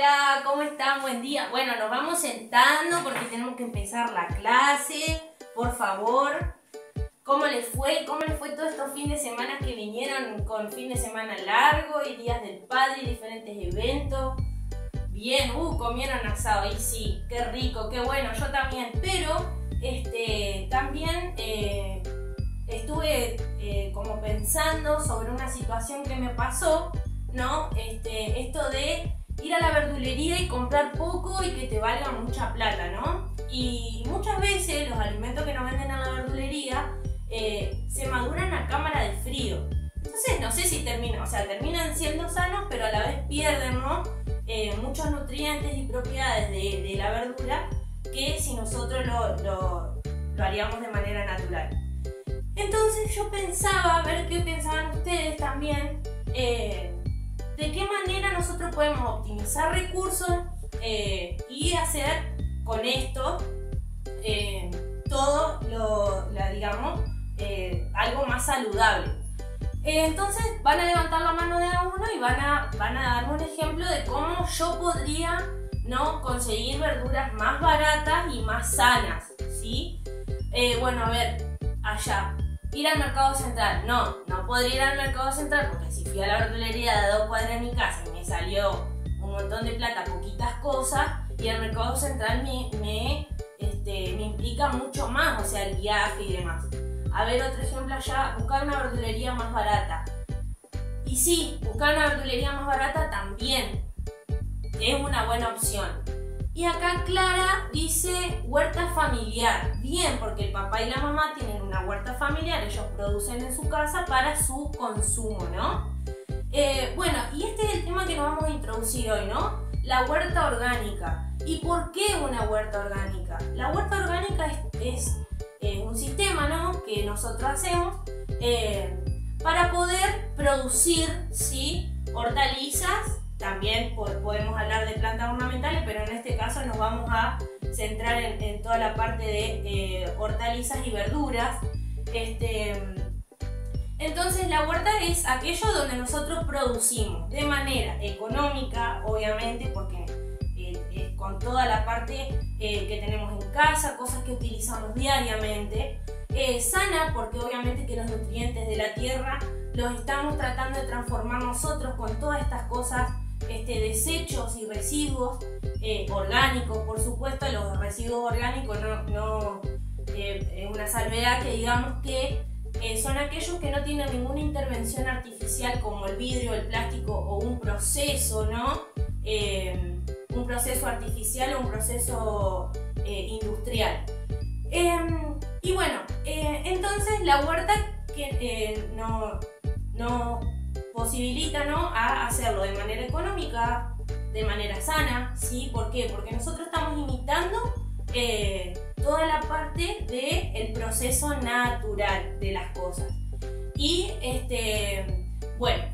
Hola, ¿cómo están? Buen día. Bueno, nos vamos sentando porque tenemos que empezar la clase. Por favor, ¿cómo les fue? ¿Cómo les fue todos estos fines de semana que vinieron con fin de semana largo y días del padre y diferentes eventos? Bien, comieron asado y sí, qué rico, qué bueno, yo también, pero también estuve como pensando sobre una situación que me pasó, ¿no? Esto de ir a la verdulería y comprar poco y que te valga mucha plata, ¿no? Y muchas veces los alimentos que nos venden en la verdulería se maduran a cámara de frío. Entonces no sé si terminan siendo sanos, pero a la vez pierden, ¿no? Muchos nutrientes y propiedades de la verdura que si nosotros lo haríamos de manera natural. Entonces yo pensaba, a ver qué pensaban ustedes también, de qué manera nosotros podemos optimizar recursos y hacer con esto algo más saludable. Entonces van a levantar la mano de a uno y van a darme un ejemplo de cómo yo podría, ¿no?, conseguir verduras más baratas y más sanas, ¿sí? Bueno, a ver, allá. Ir al mercado central. No podría ir al mercado central porque si fui a la verdulería de 2 cuadras de mi casa y me salió un montón de plata, poquitas cosas, y al mercado central me implica mucho más, o sea, el viaje y demás. A ver, otro ejemplo allá, buscar una verdulería más barata. Y sí, buscar una verdulería más barata también es una buena opción. Y acá Clara dice huerta familiar. Bien, porque el papá y la mamá tienen una huerta familiar, ellos producen en su casa para su consumo, ¿no? Bueno, y este es el tema que nos vamos a introducir hoy, ¿no? La huerta orgánica. ¿Y por qué una huerta orgánica? La huerta orgánica es un sistema, ¿no?, que nosotros hacemos para poder producir, ¿sí?, hortalizas. También podemos hablar de plantas ornamentales, pero en este caso nos vamos a centrar en toda la parte de hortalizas y verduras. Entonces la huerta es aquello donde nosotros producimos de manera económica, obviamente, porque es con toda la parte que tenemos en casa, cosas que utilizamos diariamente. Sana, porque obviamente que los nutrientes de la tierra los estamos tratando de transformar nosotros con todas estas cosas, desechos y residuos orgánicos. Por supuesto, los residuos orgánicos no es una salvedad, que digamos que son aquellos que no tienen ninguna intervención artificial, como el vidrio, el plástico o un proceso, ¿no? Un proceso artificial o un proceso industrial. Y bueno, entonces la huerta que no posibilita, ¿no?, a hacerlo de manera económica, de manera sana, ¿sí? ¿Por qué? Porque nosotros estamos imitando toda la parte del proceso natural de las cosas. Y bueno,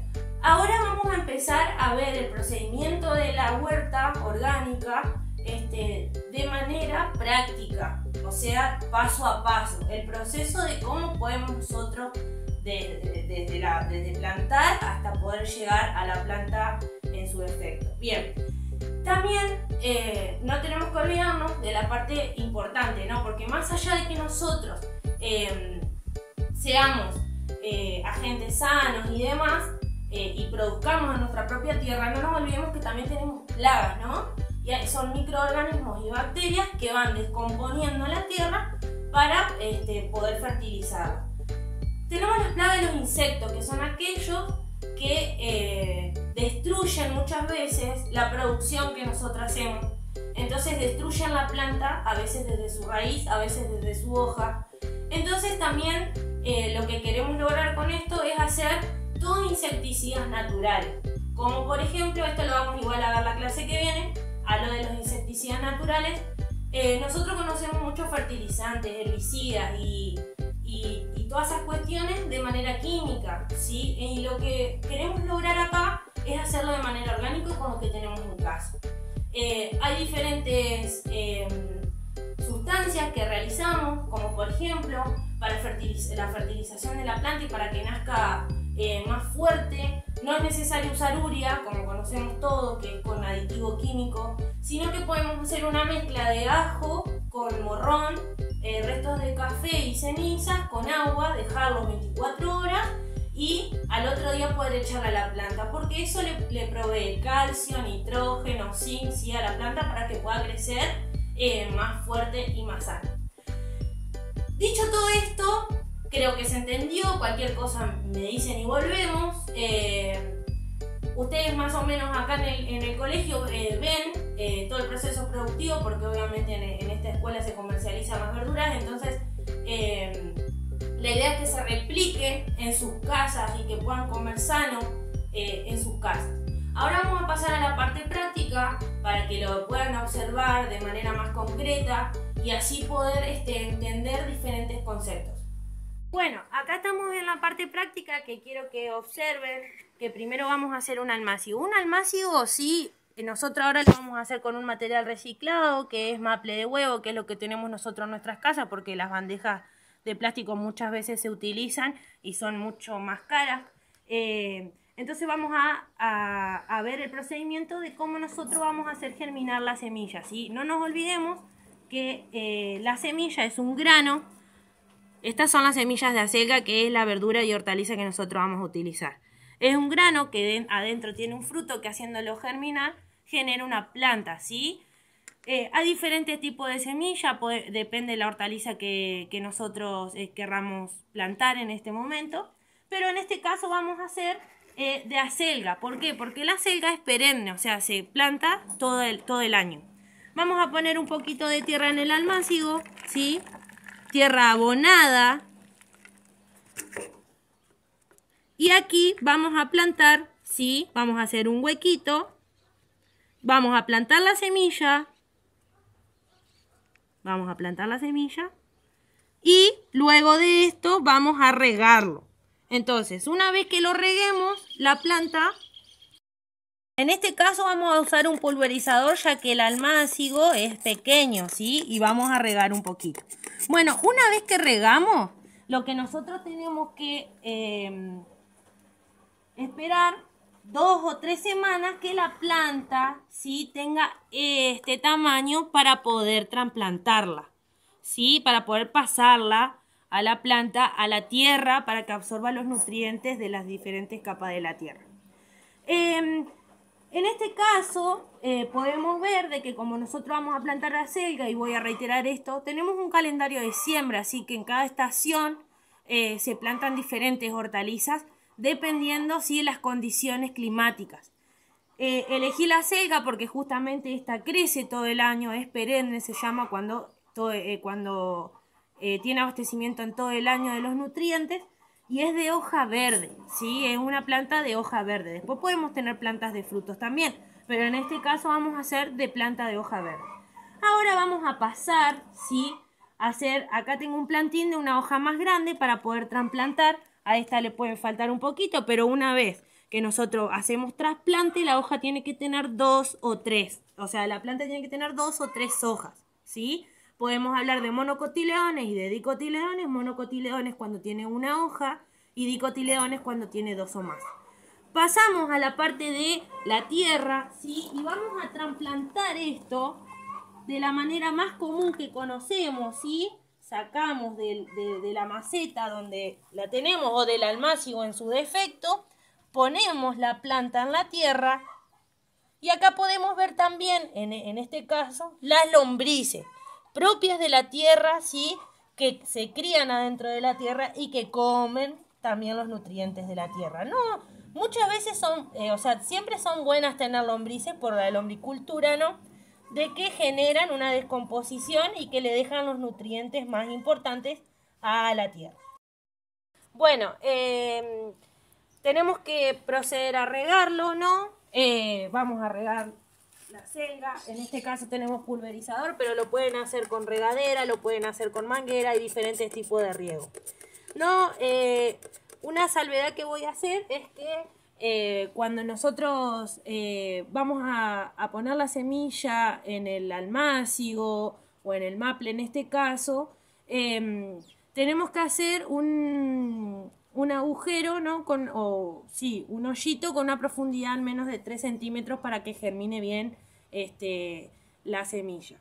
ahora vamos a empezar a ver el procedimiento de la huerta orgánica de manera práctica, o sea, paso a paso, el proceso de cómo podemos nosotros desde plantar hasta poder llegar a la planta en su efecto. Bien, también no tenemos que olvidarnos de la parte importante, ¿no? Porque más allá de que nosotros seamos agentes sanos y demás, y produzcamos en nuestra propia tierra, no nos olvidemos que también tenemos plagas, ¿no? Y son microorganismos y bacterias que van descomponiendo la tierra para poder fertilizarla. Tenemos las plagas de los insectos, que son aquellos que destruyen muchas veces la producción que nosotros hacemos. Entonces destruyen la planta, a veces desde su raíz, a veces desde su hoja. Entonces también lo que queremos lograr con esto es hacer todos insecticidas naturales. Como por ejemplo, esto lo vamos igual a ver la clase que viene, a lo de los insecticidas naturales. Nosotros conocemos muchos fertilizantes, herbicidas y todas esas cuestiones de manera química, ¿sí? Y lo que queremos lograr acá es hacerlo de manera orgánica con lo que tenemos en casa. Hay diferentes sustancias que realizamos, como por ejemplo para la fertilización de la planta y para que nazca más fuerte. No es necesario usar urea, como conocemos todos, que es con aditivo químico, sino que podemos hacer una mezcla de ajo con morrón, restos de café y cenizas con agua, dejarlos 24 horas y al otro día poder echarle a la planta, porque eso le provee calcio, nitrógeno, zinc, ¿sí?, a la planta para que pueda crecer más fuerte y más sana. Dicho todo esto, creo que se entendió. Cualquier cosa me dicen y volvemos. Ustedes más o menos acá en el colegio ven todo el proceso productivo, porque obviamente en esta escuela se comercializan más verduras, entonces la idea es que se repliquen en sus casas y que puedan comer sano en sus casas. Ahora vamos a pasar a la parte práctica para que lo puedan observar de manera más concreta y así poder entender diferentes conceptos. Bueno, acá estamos en la parte práctica que quiero que observen, que primero vamos a hacer un almácigo. Un almácigo, sí, nosotros ahora lo vamos a hacer con un material reciclado, que es maple de huevo, que es lo que tenemos nosotros en nuestras casas, porque las bandejas de plástico muchas veces se utilizan y son mucho más caras. Entonces vamos a ver el procedimiento de cómo nosotros vamos a hacer germinar la semilla, ¿sí? No nos olvidemos que la semilla es un grano. Estas son las semillas de acelga, que es la verdura y hortaliza que nosotros vamos a utilizar. Es un grano que adentro tiene un fruto que, haciéndolo germinar, genera una planta, ¿sí? Hay diferentes tipos de semilla, depende de la hortaliza que nosotros querramos plantar en este momento. Pero en este caso vamos a hacer de acelga. ¿Por qué? Porque la acelga es perenne, o sea, se planta todo el año. Vamos a poner un poquito de tierra en el almácigo, ¿sí? Tierra abonada. Y aquí vamos a plantar, ¿sí? Vamos a hacer un huequito. Vamos a plantar la semilla. Vamos a plantar la semilla. Y luego de esto vamos a regarlo. Entonces, una vez que lo reguemos, la planta... En este caso vamos a usar un pulverizador, ya que el almácigo es pequeño, ¿sí? Y vamos a regar un poquito. Bueno, una vez que regamos, lo que nosotros tenemos que esperar 2 o 3 semanas que la planta, ¿sí?, tenga este tamaño para poder trasplantarla, ¿sí? Para poder pasarla a la planta, a la tierra, para que absorba los nutrientes de las diferentes capas de la tierra. En este caso podemos ver de que como nosotros vamos a plantar acelga, y voy a reiterar esto, tenemos un calendario de siembra, así que en cada estación se plantan diferentes hortalizas dependiendo, ¿sí?, de las condiciones climáticas. Elegí la acelga porque justamente esta crece todo el año, es perenne, se llama cuando tiene abastecimiento en todo el año de los nutrientes. Y es de hoja verde, ¿sí? Es una planta de hoja verde. Después podemos tener plantas de frutos también, pero en este caso vamos a hacer de planta de hoja verde. Ahora vamos a pasar, ¿sí?, acá tengo un plantín de una hoja más grande para poder trasplantar. A esta le puede faltar un poquito, pero una vez que nosotros hacemos trasplante, la hoja tiene que tener 2 o 3. O sea, la planta tiene que tener 2 o 3 hojas, ¿sí? Podemos hablar de monocotiledones y de dicotiledones. Monocotiledones cuando tiene una hoja y dicotiledones cuando tiene 2 o más. Pasamos a la parte de la tierra, ¿sí? Y vamos a trasplantar esto de la manera más común que conocemos, ¿sí? Sacamos de la maceta donde la tenemos o del almácigo en su defecto, ponemos la planta en la tierra y acá podemos ver también, en este caso, las lombrices propias de la tierra, ¿sí?, que se crían adentro de la tierra y que comen también los nutrientes de la tierra. No, muchas veces siempre son buenas tener lombrices por la lombricultura, ¿no?, de que generan una descomposición y que le dejan los nutrientes más importantes a la tierra. Bueno, tenemos que proceder a regarlo, ¿no? Vamos a regar la acelga. En este caso tenemos pulverizador, pero lo pueden hacer con regadera, lo pueden hacer con manguera, hay diferentes tipos de riego. No, una salvedad que voy a hacer es que cuando nosotros vamos a poner la semilla en el almácigo o en el maple en este caso, tenemos que hacer un un agujero, ¿no? Un hoyito con una profundidad en menos de 3 centímetros para que germine bien la semilla.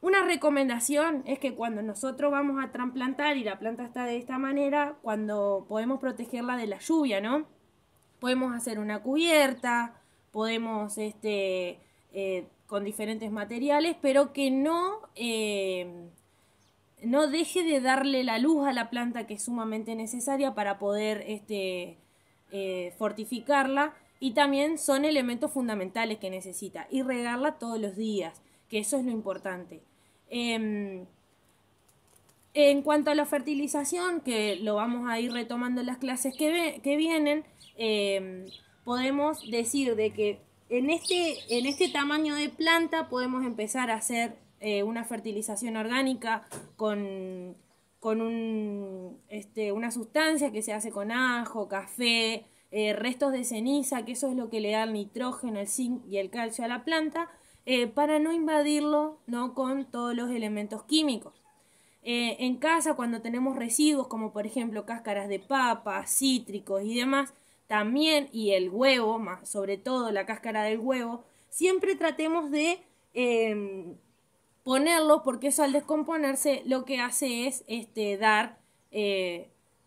Una recomendación es que cuando nosotros vamos a trasplantar y la planta está de esta manera, cuando podemos protegerla de la lluvia, ¿no? Podemos hacer una cubierta, podemos con diferentes materiales, pero que no deje de darle la luz a la planta, que es sumamente necesaria para poder fortificarla, y también son elementos fundamentales que necesita, y regarla todos los días, que eso es lo importante. En cuanto a la fertilización, que lo vamos a ir retomando en las clases que vienen, podemos decir de que en este tamaño de planta podemos empezar a hacer una fertilización orgánica con una sustancia que se hace con ajo, café, restos de ceniza, que eso es lo que le da el nitrógeno, el zinc y el calcio a la planta, para no invadirlo, ¿no?, con todos los elementos químicos. En casa, cuando tenemos residuos como por ejemplo cáscaras de papa, cítricos y demás, también, y el huevo, más sobre todo la cáscara del huevo, siempre tratemos de ponerlo, porque eso al descomponerse lo que hace es dar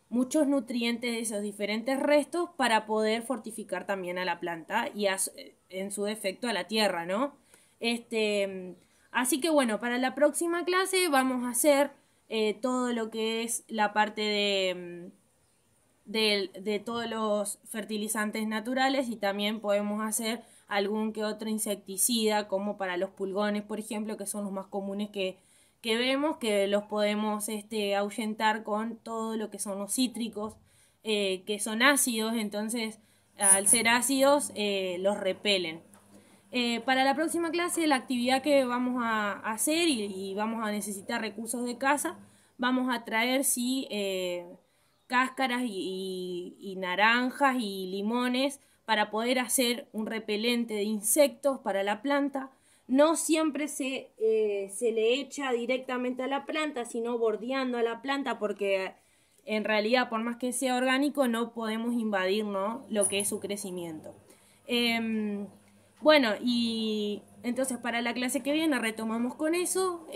muchos nutrientes de esos diferentes restos para poder fortificar también a la planta y en su defecto a la tierra, ¿no? Así que bueno, para la próxima clase vamos a hacer todo lo que es la parte de todos los fertilizantes naturales, y también podemos hacer algún que otro insecticida, como para los pulgones, por ejemplo, que son los más comunes que vemos, que los podemos ahuyentar con todo lo que son los cítricos, que son ácidos, entonces al ser ácidos los repelen. Para la próxima clase, la actividad que vamos a hacer, y vamos a necesitar recursos de casa, vamos a traer cáscaras y naranjas y limones para poder hacer un repelente de insectos para la planta. No siempre se le echa directamente a la planta, sino bordeando a la planta, porque en realidad, por más que sea orgánico, no podemos invadir, ¿no?, lo que es su crecimiento. Bueno, y entonces para la clase que viene retomamos con eso.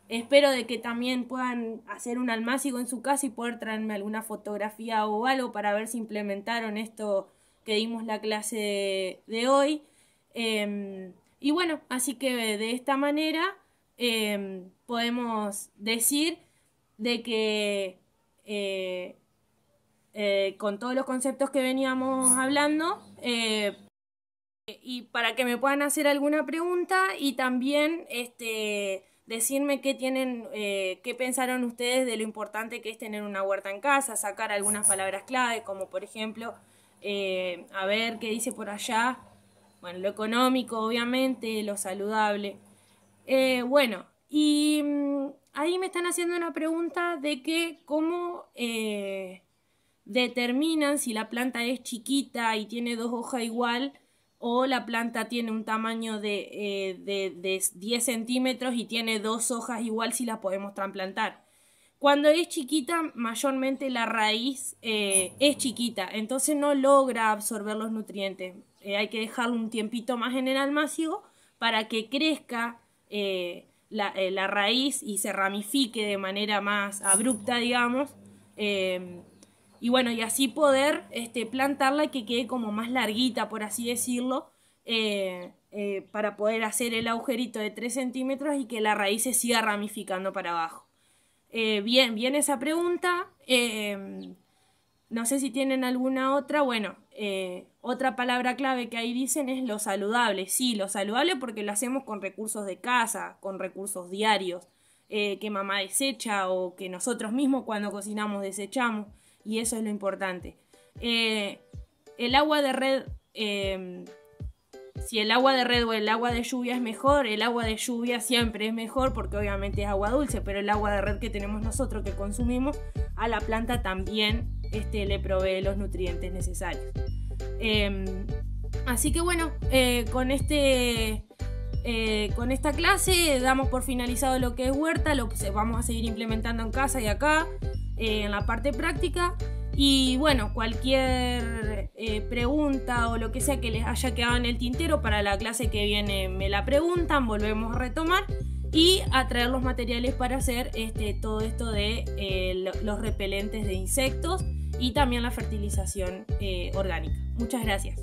Espero de que también puedan hacer un almácigo en su casa y poder traerme alguna fotografía o algo para ver si implementaron esto que dimos la clase de hoy. Y bueno, así que de esta manera podemos decir de que con todos los conceptos que veníamos hablando, y para que me puedan hacer alguna pregunta, y también decirme qué pensaron ustedes de lo importante que es tener una huerta en casa, sacar algunas palabras clave, como por ejemplo, a ver qué dice por allá. Bueno, lo económico, obviamente, lo saludable. Bueno, y ahí me están haciendo una pregunta de que cómo determinan si la planta es chiquita y tiene 2 hojas igual, o la planta tiene un tamaño de 10 centímetros y tiene 2 hojas igual, si la podemos trasplantar. Cuando es chiquita, mayormente la raíz es chiquita, entonces no logra absorber los nutrientes. Hay que dejarlo un tiempito más en el almácigo para que crezca la raíz y se ramifique de manera más abrupta, digamos. Y bueno, y así poder plantarla y que quede como más larguita, por así decirlo, para poder hacer el agujerito de 3 centímetros y que la raíz se siga ramificando para abajo. Bien esa pregunta. No sé si tienen alguna otra. Bueno, otra palabra clave que ahí dicen es lo saludable. Sí, lo saludable, porque lo hacemos con recursos de casa, con recursos diarios, que mamá desecha o que nosotros mismos cuando cocinamos desechamos, y eso es lo importante. El agua de red, si el agua de red o el agua de lluvia es mejor, el agua de lluvia siempre es mejor porque obviamente es agua dulce, pero el agua de red que tenemos nosotros, que consumimos, a la planta también le provee los nutrientes necesarios. Así que bueno, con esta clase damos por finalizado lo que es huerta. Lo vamos a seguir implementando en casa y acá. en la parte práctica. Y bueno, cualquier pregunta o lo que sea que les haya quedado en el tintero para la clase que viene me la preguntan, volvemos a retomar y a traer los materiales para hacer todo esto de los repelentes de insectos y también la fertilización orgánica. Muchas gracias.